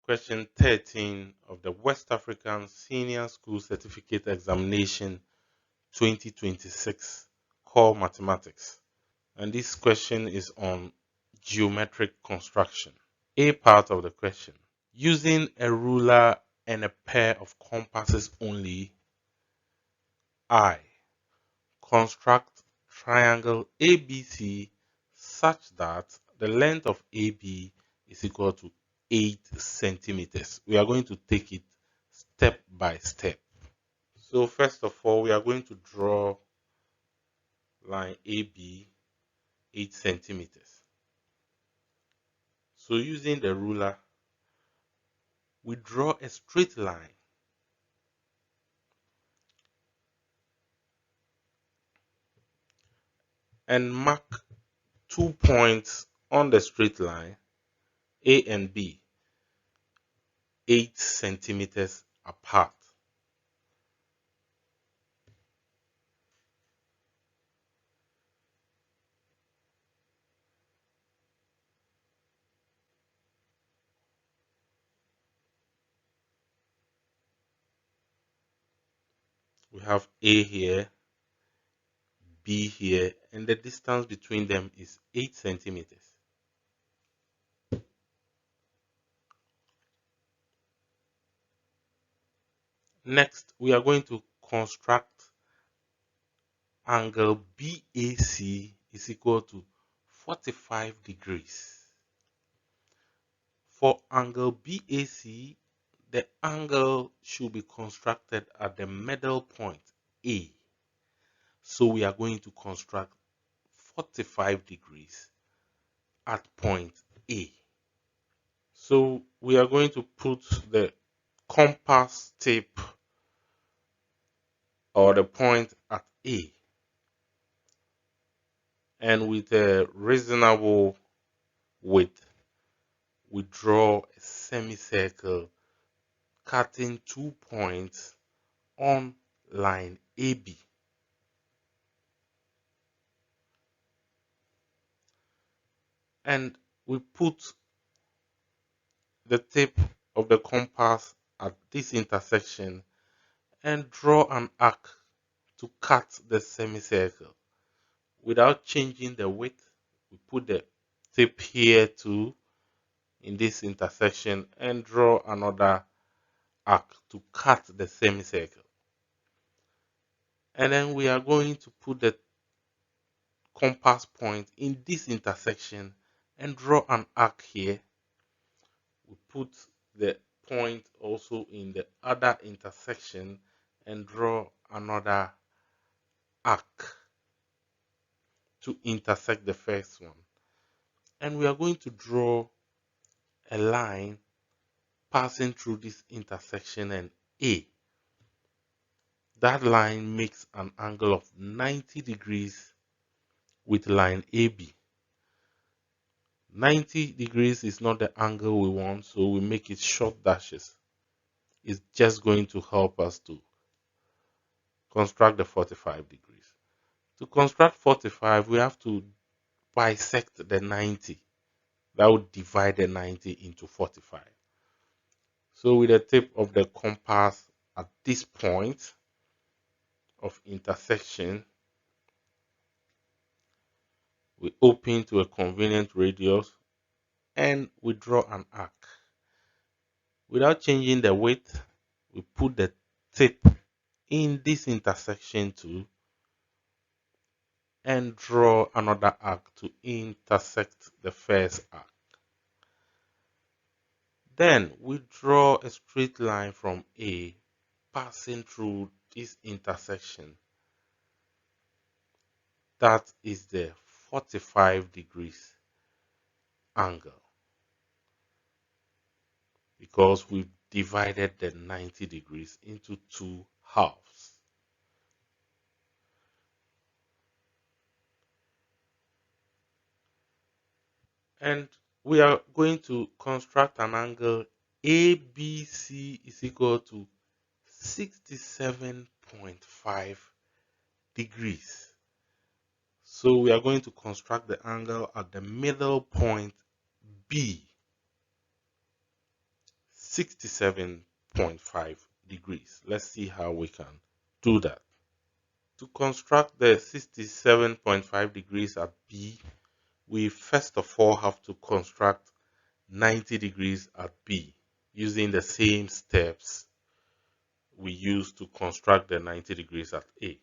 Question 13 of the West African Senior School Certificate Examination 2026, Core Mathematics. And this question is on geometric construction. A part of the question. Using a ruler and a pair of compasses only, I construct triangle ABC such that the length of AB is equal to 8 centimeters. We are going to take it step by step. So first of all, we are going to draw line AB 8 centimeters. So using the ruler, we draw a straight line and mark 2 points on the straight line, A and B, 8 centimeters apart. We have A here, B here, and the distance between them is 8 centimeters. Next, we are going to construct angle BAC is equal to 45 degrees. For angle BAC, the angle should be constructed at the middle point A. So we are going to construct 45 degrees at point A. So we are going to put the compass tip or the point at A, and with a reasonable width, we draw a semicircle cutting 2 points on line AB. And we put the tip of the compass at this intersection and draw an arc to cut the semicircle. Without changing the width, we put the tip here too in this intersection and draw another arc to cut the semicircle. And then we are going to put the compass point in this intersection and draw an arc here. We put the point also in the other intersection and draw another arc to intersect the first one. And we are going to draw a line passing through this intersection and A. That line makes an angle of 90 degrees with line AB. 90 degrees is not the angle we want, so we make it short dashes. It's just going to help us to construct the 45 degrees. To construct 45, we have to bisect the 90. That would divide the 90 into 45. So with the tip of the compass at this point of intersection, we open to a convenient radius and we draw an arc. Without changing the width, we put the tip in this intersection too and draw another arc to intersect the first arc. Then we draw a straight line from A passing through this intersection. That is the 45 degrees angle because we've divided the 90 degrees into 2 halves. And we are going to construct an angle ABC is equal to 67.5 degrees. So we are going to construct the angle at the middle point B, 67.5 degrees. Let's see how we can do that. To construct the 67.5 degrees at B, we first of all have to construct 90 degrees at B using the same steps we used to construct the 90 degrees at A.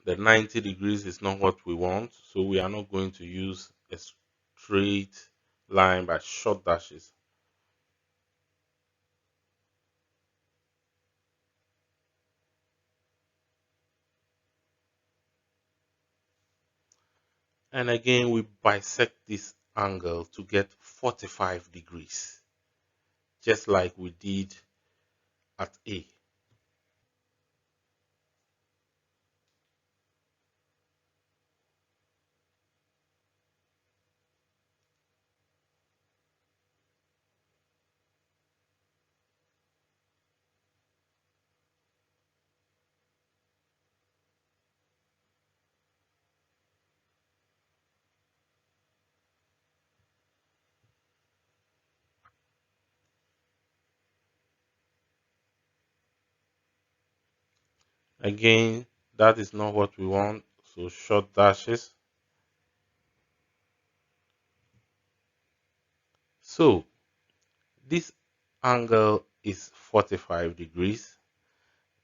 The 90 degrees is not what we want, so we are not going to use a straight line by short dashes. And again, we bisect this angle to get 45 degrees, just like we did at A. Again, that is not what we want, so short dashes. So this angle is 45 degrees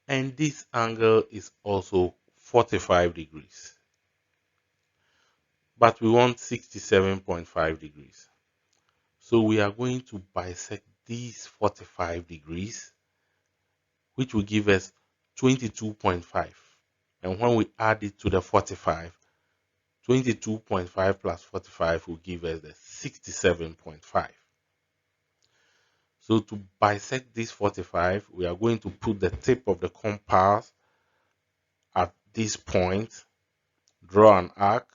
and this angle is also 45 degrees. But we want 67.5 degrees. So we are going to bisect these 45 degrees, which will give us 22.5. And when we add it to the 45, 22.5 plus 45 will give us the 67.5. So to bisect this 45, we are going to put the tip of the compass at this point, draw an arc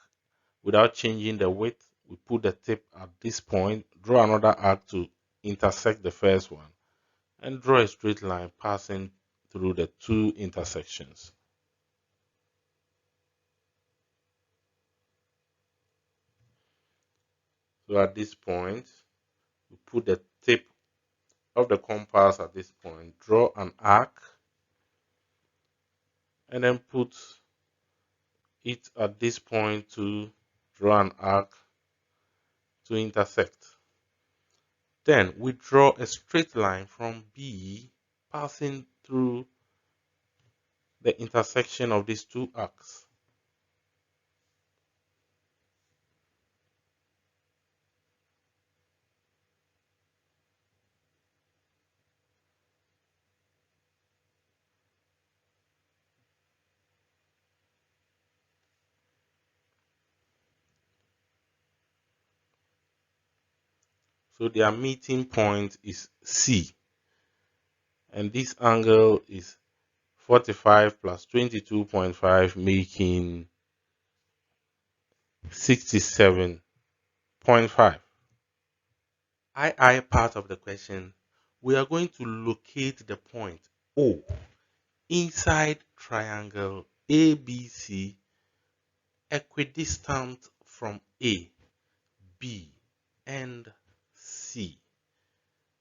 without changing the width. We put the tip at this point, draw another arc to intersect the first one, and draw a straight line passing through the two intersections. So at this point, we put the tip of the compass at this point, draw an arc, and then put it at this point to draw an arc to intersect. Then we draw a straight line from B passing through the intersection of these two arcs. So their meeting point is C, and this angle is 45 plus 22.5, making 67.5. II part of the question, we are going to locate the point O inside triangle ABC equidistant from A, B, and C.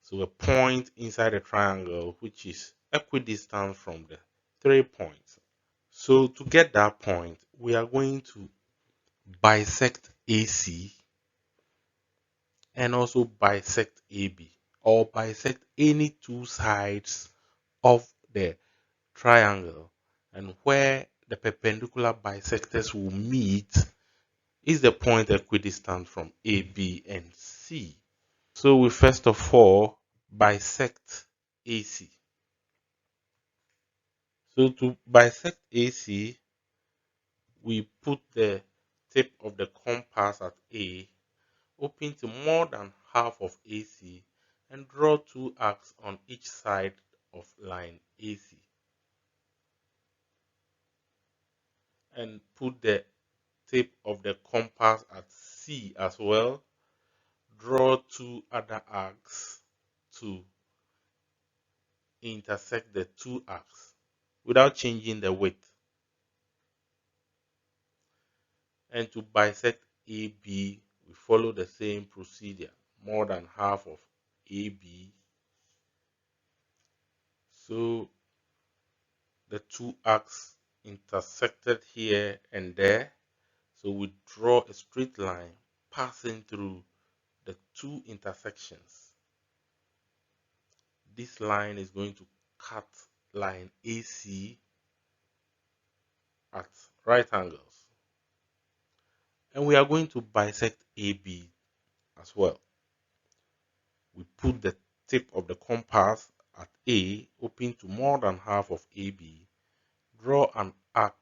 So a point inside a triangle which is equidistant from the 3 points. So to get that point, we are going to bisect AC and also bisect AB, or bisect any two sides of the triangle, and where the perpendicular bisectors will meet is the point equidistant from A, B, and C. So we first of all bisect AC. So to bisect AC, we put the tip of the compass at A, open to more than half of AC, and draw two arcs on each side of line AC. And put the tip of the compass at C as well. Draw two other arcs to intersect the two arcs without changing the width. And to bisect AB, we follow the same procedure, more than half of AB. So the two arcs intersected here and there. So we draw a straight line passing through the two intersections. This line is going to cut line AC at right angles. And we are going to bisect AB as well. We put the tip of the compass at A, open to more than half of AB, draw an arc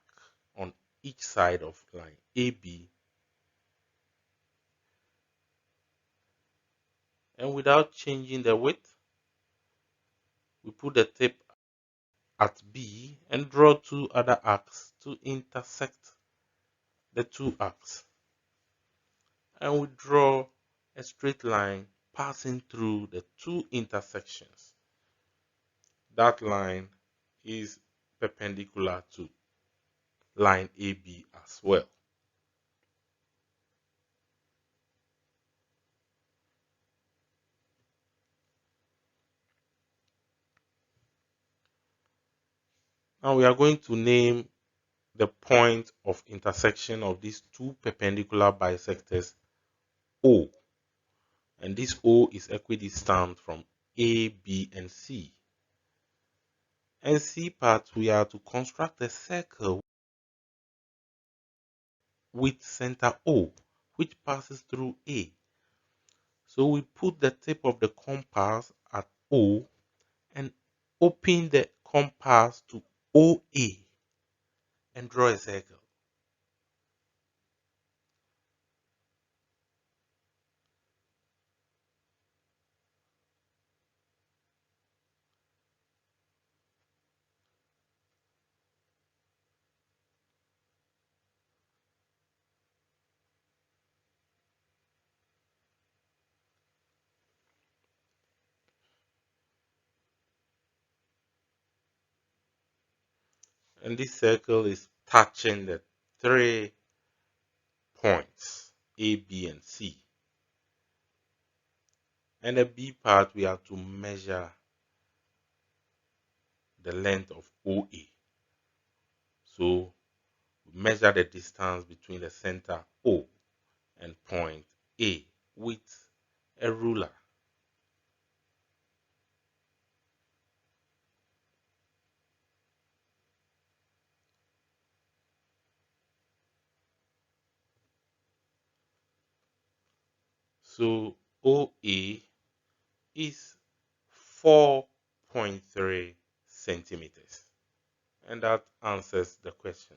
on each side of line AB, and without changing the width, we put the tip at B and draw two other arcs to intersect the two arcs. And we draw a straight line passing through the two intersections. That line is perpendicular to line AB as well. Now we are going to name the point of intersection of these two perpendicular bisectors O. And this O is equidistant from A, B, and C. And C part, we are to construct a circle with center O, which passes through A. So we put the tip of the compass at O and open the compass to OA and draw a circle. And this circle is touching the 3 points A, B, and C. And the B part, we have to measure the length of OA. So we measure the distance between the center O and point A with a ruler. So OA is 4.3 centimeters. And that answers the question.